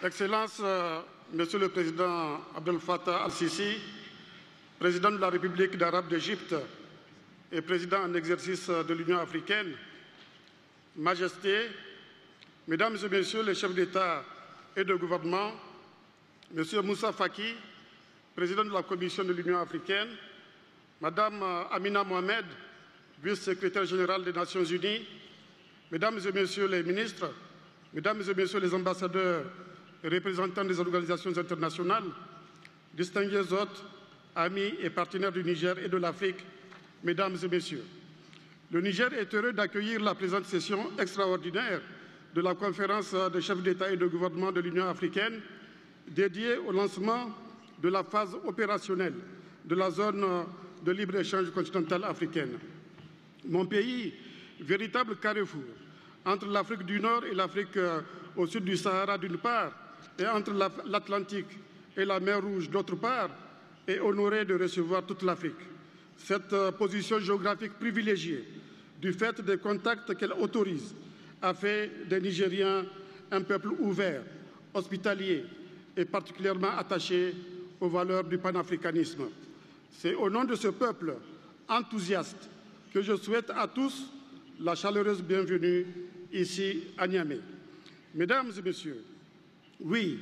Excellence, Monsieur le Président Abdel Fattah al-Sisi, Président de la République d'Arabe d'Égypte et Président en exercice de l'Union africaine, Majesté, Mesdames et Messieurs les chefs d'État et de gouvernement, Monsieur Moussa Faki, Président de la Commission de l'Union africaine, Madame Amina Mohamed, Vice-secrétaire générale des Nations Unies, Mesdames et Messieurs les ministres, Mesdames et Messieurs les ambassadeurs et représentants des organisations internationales, distingués hôtes, amis et partenaires du Niger et de l'Afrique, Mesdames et Messieurs. Le Niger est heureux d'accueillir la présente session extraordinaire de la conférence des chefs d'État et de gouvernement de l'Union africaine dédiée au lancement de la phase opérationnelle de la zone de libre-échange continentale africaine. Mon pays, véritable carrefour entre l'Afrique du Nord et l'Afrique au sud du Sahara d'une part, et entre l'Atlantique et la mer Rouge d'autre part, est honoré de recevoir toute l'Afrique. Cette position géographique privilégiée, du fait des contacts qu'elle autorise, a fait des Nigériens un peuple ouvert, hospitalier et particulièrement attaché aux valeurs du panafricanisme. C'est au nom de ce peuple enthousiaste que je souhaite à tous la chaleureuse bienvenue ici à Niamey. Mesdames et Messieurs, oui,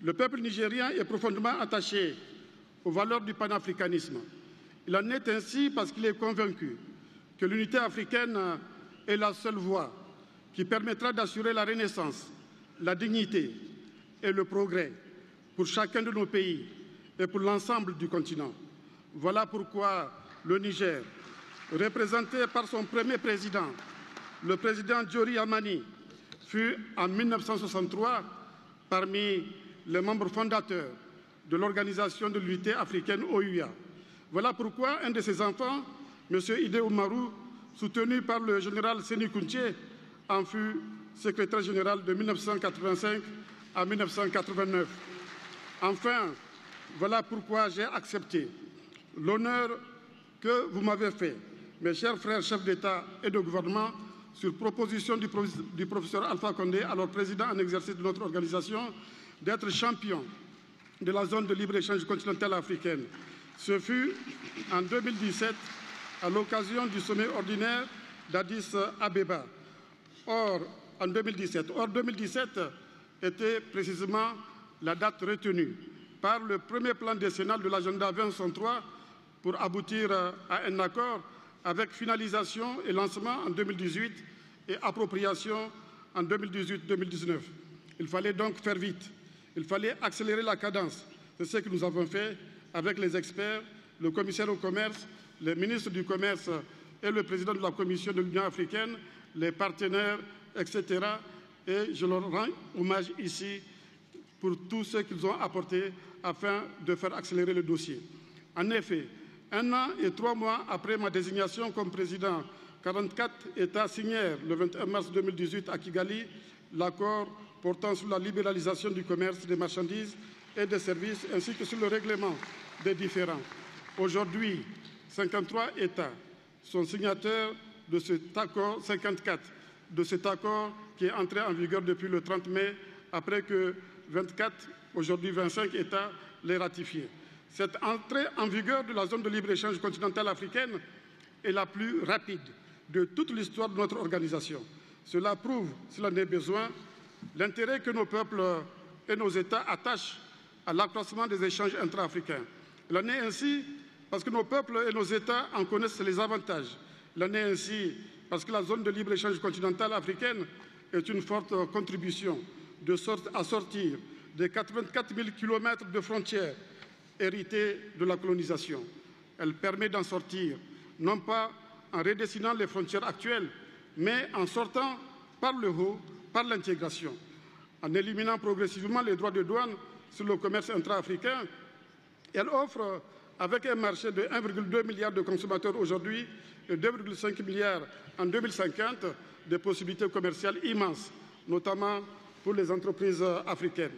le peuple nigérien est profondément attaché aux valeurs du panafricanisme. Il en est ainsi parce qu'il est convaincu que l'unité africaine est la seule voie qui permettra d'assurer la renaissance, la dignité et le progrès pour chacun de nos pays et pour l'ensemble du continent. Voilà pourquoi le Niger, représenté par son premier président, le président Diori Amani, fut en 1963 parmi les membres fondateurs de l'Organisation de l'Unité africaine OUA. Voilà pourquoi un de ses enfants, M. Ide Oumarou, soutenu par le général Séni Kounché, en fut secrétaire général de 1985 à 1989. Enfin, voilà pourquoi j'ai accepté l'honneur que vous m'avez fait, mes chers frères chefs d'État et de gouvernement, sur proposition du professeur Alpha Condé, alors président en exercice de notre organisation, d'être champion de la zone de libre-échange continentale africaine. Ce fut en 2017, à l'occasion du sommet ordinaire d'Addis Abeba. Or, 2017 était précisément la date retenue par le premier plan décennal de l'agenda 2063 pour aboutir à un accord avec finalisation et lancement en 2018 et appropriation en 2018-2019. Il fallait donc faire vite. Il fallait accélérer la cadence. C'est ce que nous avons fait avec les experts, le commissaire au commerce, les ministres du commerce et le président de la Commission de l'Union africaine, les partenaires, etc. Et je leur rends hommage ici pour tout ce qu'ils ont apporté afin de faire accélérer le dossier. En effet, 1 an et 3 mois après ma désignation comme président, 44 États signèrent le 21 mars 2018 à Kigali l'accord portant sur la libéralisation du commerce des marchandises et des services ainsi que sur le règlement des différends. Aujourd'hui, 53 États sont signataires de cet accord, 54 de cet accord qui est entré en vigueur depuis le 30 mai, après que 24, aujourd'hui 25 États l'aient ratifié. Cette entrée en vigueur de la zone de libre-échange continentale africaine est la plus rapide de toute l'histoire de notre organisation. Cela prouve, s'il en est besoin, l'intérêt que nos peuples et nos États attachent à l'accroissement des échanges intra-africains. Il en est ainsi parce que nos peuples et nos États en connaissent les avantages. Il en est ainsi parce que la zone de libre-échange continentale africaine est une forte contribution de sorte à sortir des 84 000 km de frontières héritées de la colonisation. Elle permet d'en sortir, non pas en redessinant les frontières actuelles, mais en sortant par le haut, par l'intégration. En éliminant progressivement les droits de douane sur le commerce intra-africain, elle offre, avec un marché de 1,2 milliard de consommateurs aujourd'hui et 2,5 milliards en 2050, des possibilités commerciales immenses, notamment pour les entreprises africaines.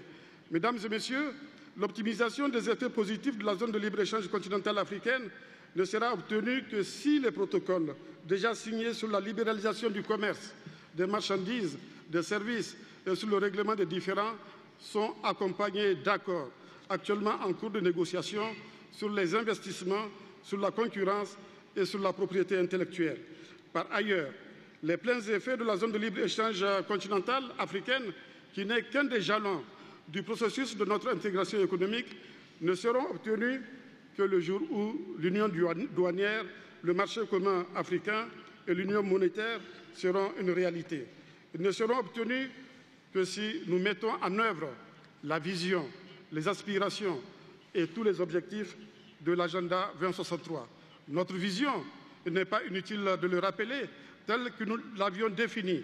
Mesdames et Messieurs, l'optimisation des effets positifs de la zone de libre-échange continentale africaine ne sera obtenue que si les protocoles déjà signés sur la libéralisation du commerce, des marchandises, des services et sur le règlement des différends sont accompagnés d'accords actuellement en cours de négociation sur les investissements, sur la concurrence et sur la propriété intellectuelle. Par ailleurs, les pleins effets de la zone de libre-échange continentale africaine, qui n'est qu'un des jalons du processus de notre intégration économique, ne seront obtenus que le jour où l'union douanière, le marché commun africain et l'union monétaire seront une réalité. Ils ne seront obtenus que si nous mettons en œuvre la vision, les aspirations et tous les objectifs de l'agenda 2063. Notre vision, il n'est pas inutile de le rappeler, telle que nous l'avions définie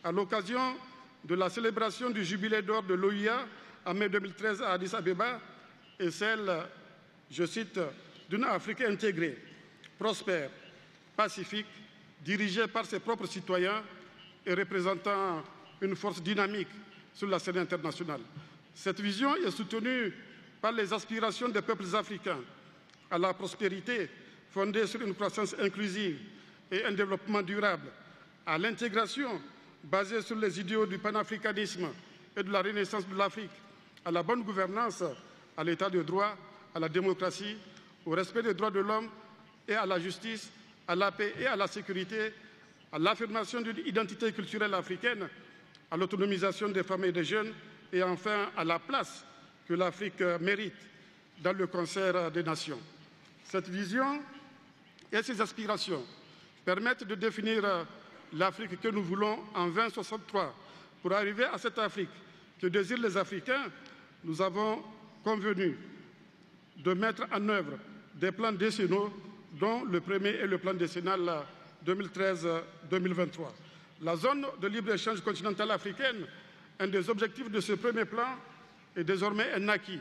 à l'occasion de la célébration du jubilé d'or de l'OIA en mai 2013 à Addis Abeba, est celle, je cite, d'une Afrique intégrée, prospère, pacifique, dirigée par ses propres citoyens et représentant une force dynamique sur la scène internationale. Cette vision est soutenue par les aspirations des peuples africains à la prospérité fondée sur une croissance inclusive et un développement durable, à l'intégration basée sur les idéaux du panafricanisme et de la renaissance de l'Afrique, à la bonne gouvernance, à l'état de droit, à la démocratie, au respect des droits de l'homme et à la justice, à la paix et à la sécurité, à l'affirmation d'une identité culturelle africaine, à l'autonomisation des femmes et des jeunes et enfin à la place que l'Afrique mérite dans le concert des nations. Cette vision et ces aspirations permettent de définir l'Afrique que nous voulons en 2063. Pour arriver à cette Afrique que désirent les Africains, nous avons convenu de mettre en œuvre des plans décennaux, dont le premier est le plan décennal 2013-2023. La zone de libre-échange continentale africaine, un des objectifs de ce premier plan, est désormais un acquis,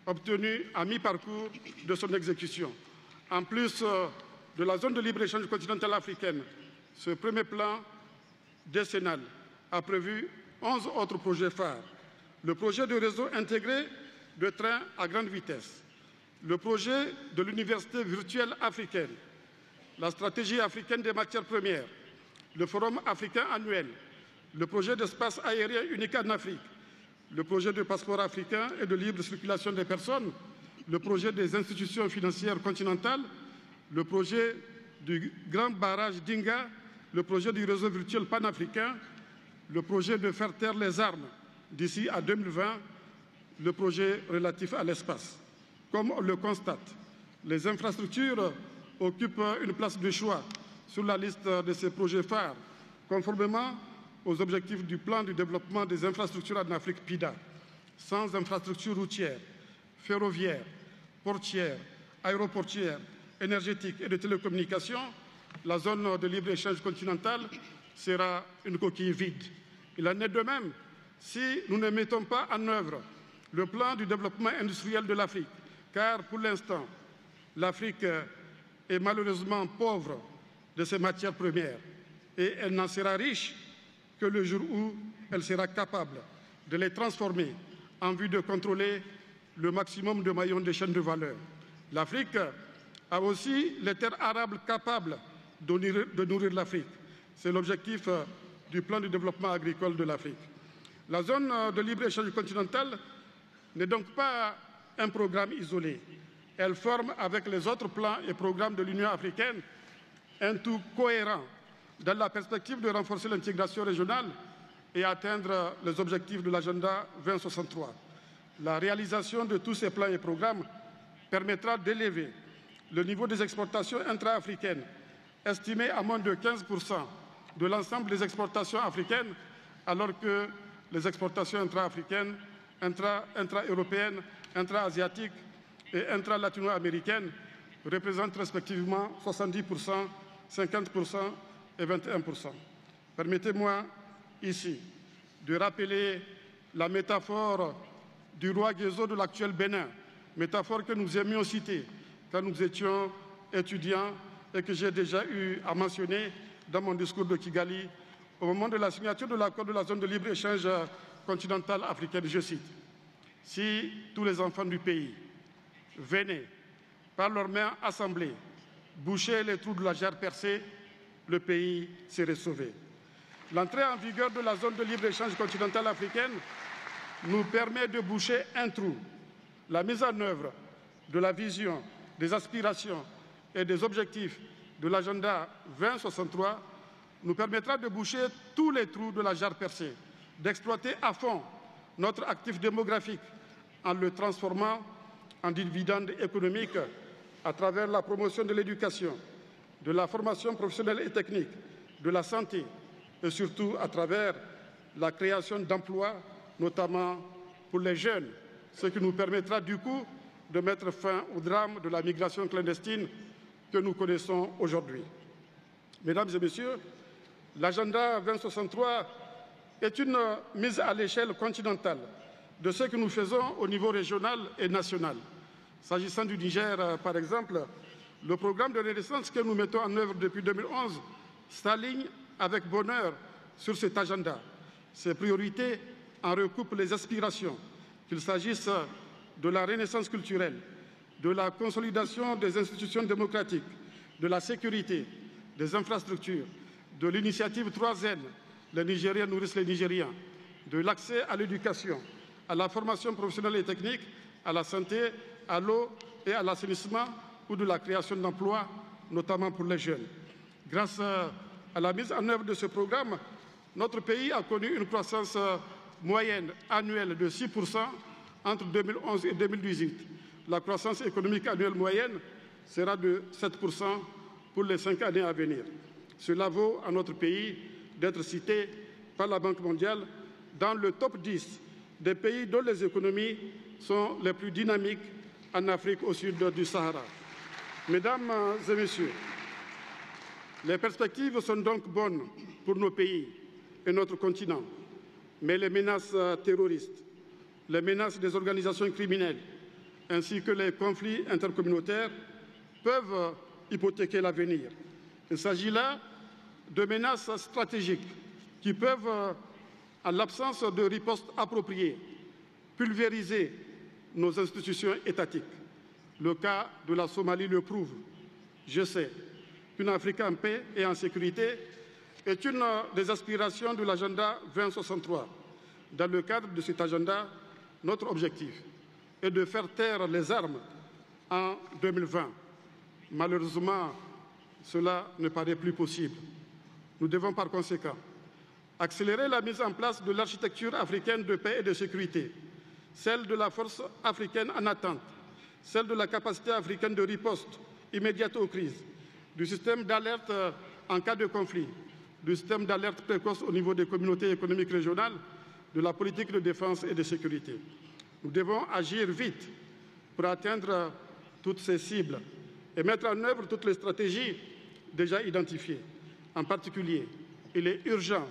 obtenu à mi-parcours de son exécution. En plus de la zone de libre-échange continentale africaine, ce premier plan décennal a prévu 11 autres projets phares. Le projet de réseau intégré de trains à grande vitesse, le projet de l'université virtuelle africaine, la stratégie africaine des matières premières, le forum africain annuel, le projet d'espace aérien unique en Afrique, le projet de passeport africain et de libre circulation des personnes, le projet des institutions financières continentales, le projet du grand barrage d'Inga, le projet du réseau virtuel panafricain, le projet de faire taire les armes d'ici à 2020, le projet relatif à l'espace. Comme on le constate, les infrastructures occupent une place de choix sur la liste de ces projets phares, conformément aux objectifs du plan de développement des infrastructures en Afrique PIDA. Sans infrastructures routières, ferroviaires, portières, aéroportières, énergétiques et de télécommunications, la zone de libre-échange continentale sera une coquille vide. Il en est de même si nous ne mettons pas en œuvre le plan du développement industriel de l'Afrique, car pour l'instant, l'Afrique est malheureusement pauvre de ses matières premières et elle n'en sera riche que le jour où elle sera capable de les transformer en vue de contrôler le maximum de maillons des chaînes de valeur. L'Afrique a aussi les terres arables capables de nourrir l'Afrique. C'est l'objectif du plan de développement agricole de l'Afrique. La zone de libre-échange continentale n'est donc pas un programme isolé. Elle forme avec les autres plans et programmes de l'Union africaine un tout cohérent dans la perspective de renforcer l'intégration régionale et atteindre les objectifs de l'agenda 2063. La réalisation de tous ces plans et programmes permettra d'élever le niveau des exportations intra-africaines, estimé à moins de 15% de l'ensemble des exportations africaines, alors que les exportations intra-africaines, intra-européennes, intra-asiatiques et intra-latino-américaines représentent respectivement 70%, 50% et 21%. Permettez-moi ici de rappeler la métaphore du roi Guézo de l'actuel Bénin, métaphore que nous aimions citer quand nous étions étudiants et que j'ai déjà eu à mentionner dans mon discours de Kigali au moment de la signature de l'accord de la zone de libre-échange continentale africaine. Je cite: « Si tous les enfants du pays venaient, par leurs mains assemblées, boucher les trous de la jarre percée, le pays serait sauvé. » L'entrée en vigueur de la zone de libre-échange continentale africaine nous permet de boucher un trou. La mise en œuvre de la vision, des aspirations et des objectifs de l'agenda 2063 nous permettra de boucher tous les trous de la jarre percée, d'exploiter à fond notre actif démographique en le transformant en dividende économique à travers la promotion de l'éducation, de la formation professionnelle et technique, de la santé et surtout à travers la création d'emplois, notamment pour les jeunes, ce qui nous permettra du coup de mettre fin au drame de la migration clandestine que nous connaissons aujourd'hui. Mesdames et messieurs, l'agenda 2063 est une mise à l'échelle continentale de ce que nous faisons au niveau régional et national. S'agissant du Niger, par exemple, le programme de renaissance que nous mettons en œuvre depuis 2011 s'aligne avec bonheur sur cet agenda. Ces priorités en recoupent les aspirations, qu'il s'agisse de la renaissance culturelle, de la consolidation des institutions démocratiques, de la sécurité, des infrastructures, de l'initiative 3N, les Nigériens nourrissent les Nigériens, de l'accès à l'éducation, à la formation professionnelle et technique, à la santé, à l'eau et à l'assainissement ou de la création d'emplois, notamment pour les jeunes. Grâce à la mise en œuvre de ce programme, notre pays a connu une croissance moyenne annuelle de 6% entre 2011 et 2018. La croissance économique annuelle moyenne sera de 7% pour les 5 années à venir. Cela vaut à notre pays d'être cité par la Banque mondiale dans le top 10 des pays dont les économies sont les plus dynamiques en Afrique au sud du Sahara. Mesdames et messieurs, les perspectives sont donc bonnes pour nos pays et notre continent, mais les menaces terroristes, les menaces des organisations criminelles ainsi que les conflits intercommunautaires peuvent hypothéquer l'avenir. Il s'agit là de menaces stratégiques qui peuvent, en l'absence de riposte appropriée, pulvériser nos institutions étatiques. Le cas de la Somalie le prouve. Je sais qu'une Afrique en paix et en sécurité est une des aspirations de l'agenda 2063. Dans le cadre de cet agenda, notre objectif est de faire taire les armes en 2020. Malheureusement, cela ne paraît plus possible. Nous devons par conséquent accélérer la mise en place de l'architecture africaine de paix et de sécurité, celle de la force africaine en attente, celle de la capacité africaine de riposte immédiate aux crises, du système d'alerte en cas de conflit, du système d'alerte précoce au niveau des communautés économiques régionales, de la politique de défense et de sécurité. Nous devons agir vite pour atteindre toutes ces cibles et mettre en œuvre toutes les stratégies déjà identifiées. En particulier, il est urgent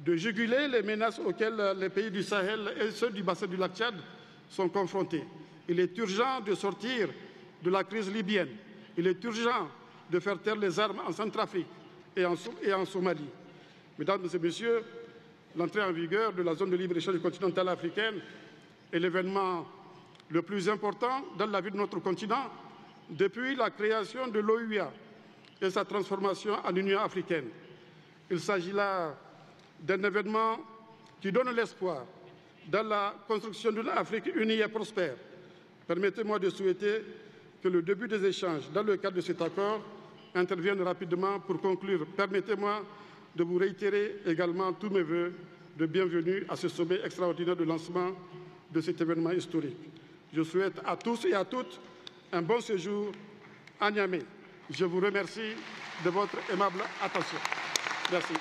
de juguler les menaces auxquelles les pays du Sahel et ceux du bassin du lac Tchad sont confrontés. Il est urgent de sortir de la crise libyenne. Il est urgent de faire taire les armes en Centrafrique et en Somalie. Mesdames et messieurs, l'entrée en vigueur de la zone de libre-échange continentale africaine est l'événement le plus important dans la vie de notre continent depuis la création de l'OUA et sa transformation en Union africaine. Il s'agit là d'un événement qui donne l'espoir dans la construction d'une Afrique unie et prospère. Permettez-moi de souhaiter que le début des échanges dans le cadre de cet accord intervienne rapidement. Pour conclure, permettez-moi de vous réitérer également tous mes vœux de bienvenue à ce sommet extraordinaire de lancement de cet événement historique. Je souhaite à tous et à toutes un bon séjour à Niamey. Je vous remercie de votre aimable attention. Merci.